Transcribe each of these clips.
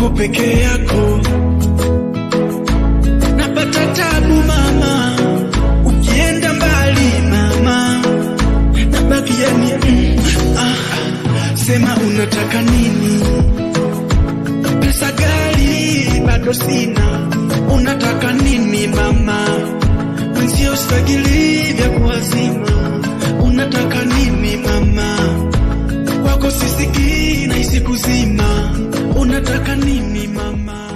uko peke yako, napata tabu mama, ukienda mbali mama, nabaki yani sema unataka nini? Pesa gari bado sina, unataka nini mama? Mwenzio stagili vya kuwazima, unataka nini mama? Kwako sisiki na isi kuzima, unataka nini mama?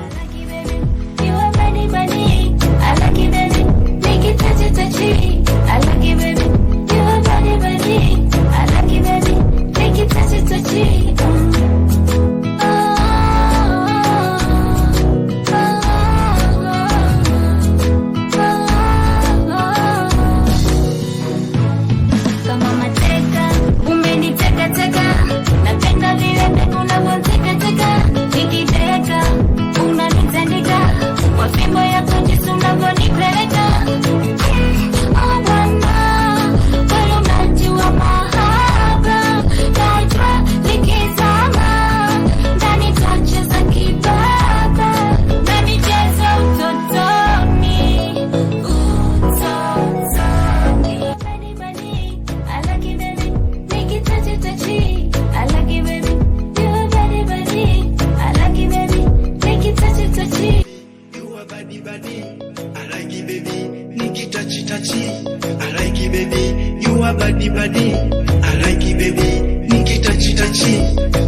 I like it, baby. You are body, body. I like it, baby. Nikita chitachi.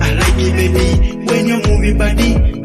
I like it, baby. When you move your body.